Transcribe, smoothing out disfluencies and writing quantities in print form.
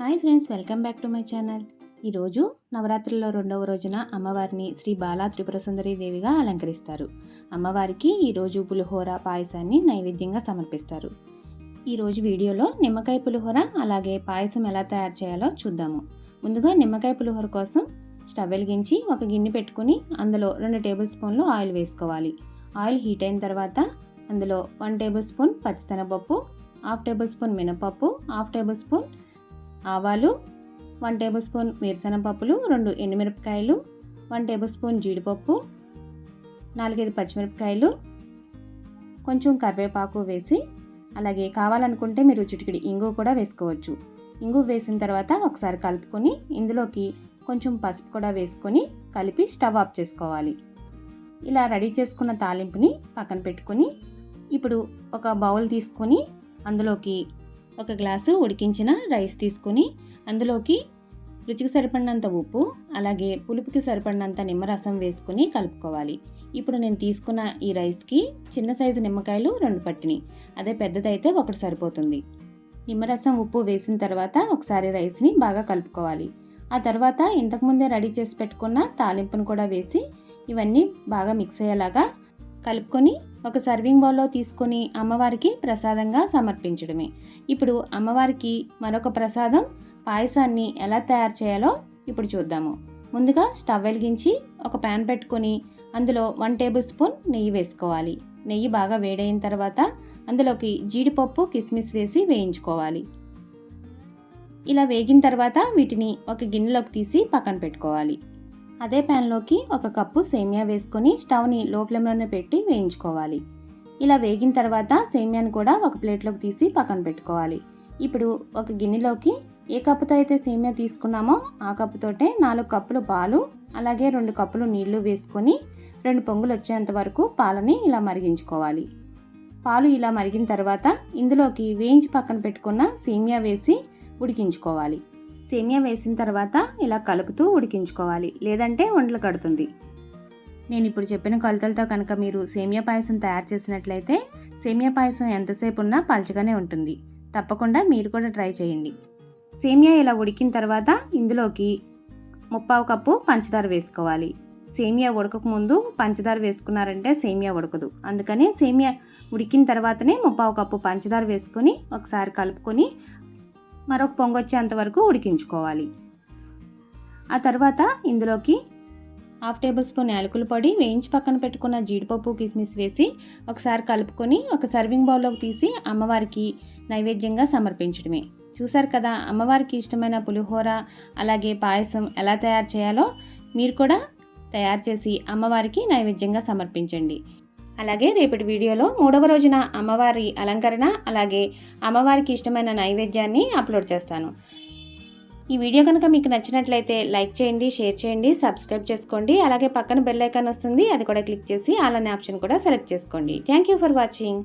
Hi friends, welcome back to my channel. ఈరోజు నవరాత్రుల్లో రెండవ రోజున అమ్మవారిని శ్రీ బాలా త్రిపుర సుందరి దేవిగా అలంకరిస్తారు. అమ్మవారికి ఈరోజు పులిహోర పాయసాన్ని నైవేద్యంగా సమర్పిస్తారు. ఈరోజు వీడియోలో నిమ్మకాయ పులిహోర అలాగే పాయసం ఎలా తయారు చేయాలో చూద్దాము. ముందుగా నిమ్మకాయ పులిహోర కోసం స్టవ్ వెలిగించి ఒక గిన్నె పెట్టుకుని అందులో 2 టేబుల్ స్పూన్లు ఆయిల్ వేసుకోవాలి. ఆయిల్ హీట్ అయిన తర్వాత అందులో 1 టేబుల్ స్పూన్ పచ్చిశనగపప్పు, 1/2 టేబుల్ స్పూన్ మినపప్పు, 1/2 టేబుల్ స్పూన్ ఆవాలు, 1 టేబుల్ స్పూన్ వేరుశనగపప్పులు, 2 ఎండుమిరపకాయలు, 1 టేబుల్ స్పూన్ జీడిపప్పు, 4-5 పచ్చిమిరపకాయలు, కొంచెం కరివేపాకు వేసి, అలాగే కావాలనుకుంటే మీరు చిటికెడు ఇంగువ కూడా వేసుకోవచ్చు. ఇంగువ వేసిన తర్వాత ఒకసారి కలుపుకొని ఇందులోకి కొంచెం పసుపు కూడా వేసుకొని కలిపి స్టవ్ ఆఫ్ చేసుకోవాలి. ఇలా రెడీ చేసుకున్న తాలింపుని పక్కన పెట్టుకొని ఇప్పుడు ఒక బౌల్ తీసుకొని అందులోకి 1 గ్లాసు ఉడికించిన రైస్ తీసుకొని అందులోకి రుచికి సరిపడినంత ఉప్పు అలాగే పులుపుకి సరిపడినంత నిమ్మరసం వేసుకొని కలుపుకోవాలి. ఇప్పుడు నేను తీసుకున్న ఈ రైస్కి చిన్న సైజు నిమ్మకాయలు 2 పట్టినాయి. అదే పెద్దదైతే 1 సరిపోతుంది. నిమ్మరసం ఉప్పు వేసిన తర్వాత ఒకసారి రైస్ని బాగా కలుపుకోవాలి. ఆ తర్వాత ఇంతకుముందే రెడీ చేసి పెట్టుకున్న తాలింపును కూడా వేసి ఇవన్నీ బాగా మిక్స్ అయ్యేలాగా కలుపుకొని ఒక సర్వింగ్ బౌల్లో తీసుకొని అమ్మవారికి ప్రసాదంగా సమర్పించడమే. ఇప్పుడు అమ్మవారికి మరొక ప్రసాదం పాయసాన్ని ఎలా తయారు చేయాలో ఇప్పుడు చూద్దాము. ముందుగా స్టవ్ వెలిగించి ఒక ప్యాన్ పెట్టుకొని అందులో 1 టేబుల్ స్పూన్ నెయ్యి వేసుకోవాలి. నెయ్యి బాగా వేడైన తర్వాత అందులోకి జీడిపప్పు, కిస్మిస్ వేసి వేయించుకోవాలి. ఇలా వేగిన తర్వాత వీటిని ఒక గిన్నెలోకి తీసి పక్కన పెట్టుకోవాలి. అదే ప్యాన్లోకి 1 కప్పు సేమియా వేసుకొని స్టవ్ని లో ఫ్లేమ్లోనే పెట్టి వేయించుకోవాలి. ఇలా వేగిన తర్వాత సేమియాను కూడా ఒక ప్లేట్లోకి తీసి పక్కన పెట్టుకోవాలి. ఇప్పుడు ఒక గిన్నెలోకి ఏ కప్పుతో అయితే సేమియా తీసుకున్నామో ఆ కప్పుతోటే 4 కప్పులు పాలు అలాగే 2 కప్పులు నీళ్లు వేసుకొని 2 పొంగులు వచ్చేంత వరకు పాలని ఇలా మరిగించుకోవాలి. పాలు ఇలా మరిగిన తర్వాత ఇందులోకి వేయించి పక్కన పెట్టుకున్న సేమియా వేసి ఉడికించుకోవాలి. సేమియా వేసిన తర్వాత ఇలా కలుపుతూ ఉడికించుకోవాలి, లేదంటే ఉండలు కడుతుంది. నేను ఇప్పుడు చెప్పిన కొలతలతో కనుక మీరు సేమియా పాయసం తయారు చేసినట్లయితే సేమియా పాయసం ఎంతసేపు ఉన్నా పలచగానే ఉంటుంది. తప్పకుండా మీరు కూడా ట్రై చేయండి. సేమియా ఇలా ఉడికిన తర్వాత ఇందులోకి 1/4 కప్పు పంచదార వేసుకోవాలి. సేమియా ఉడకక ముందు పంచదార వేసుకున్నారంటే సేమియా ఉడకదు. అందుకని సేమియా ఉడికిన తర్వాతనే 1/4 కప్పు పంచదార వేసుకొని ఒకసారి కలుపుకొని మరొక పొంగొచ్చేంత వరకు ఉడికించుకోవాలి. ఆ తర్వాత ఇందులోకి 1/2 టేబుల్ స్పూన్ యాలకుల పొడి, వేయించి పక్కన పెట్టుకున్న జీడిపప్పు, కిస్మిస్ వేసి ఒకసారి కలుపుకొని ఒక సర్వింగ్ బౌల్లోకి తీసి అమ్మవారికి నైవేద్యంగా సమర్పించడమే. చూసారు కదా, అమ్మవారికి ఇష్టమైన పులిహోర అలాగే పాయసం ఎలా తయారు చేయాలో మీరు కూడా తయారు చేసి అమ్మవారికి నైవేద్యంగా సమర్పించండి. అలాగే రేపటి వీడియోలో 3వ రోజున అమ్మవారి అలంకరణ అలాగే అమ్మవారికి ఇష్టమైన నైవేద్యాన్ని అప్లోడ్ చేస్తాను. ఈ వీడియో కనుక మీకు నచ్చినట్లయితే లైక్ చేయండి, షేర్ చేయండి, సబ్స్క్రైబ్ చేసుకోండి. అలాగే పక్కన బెల్ ఐకాన్ వస్తుంది, అది కూడా క్లిక్ చేసి ఆల్ అనే ఆప్షన్ కూడా సెలెక్ట్ చేసుకోండి. Thank you for watching.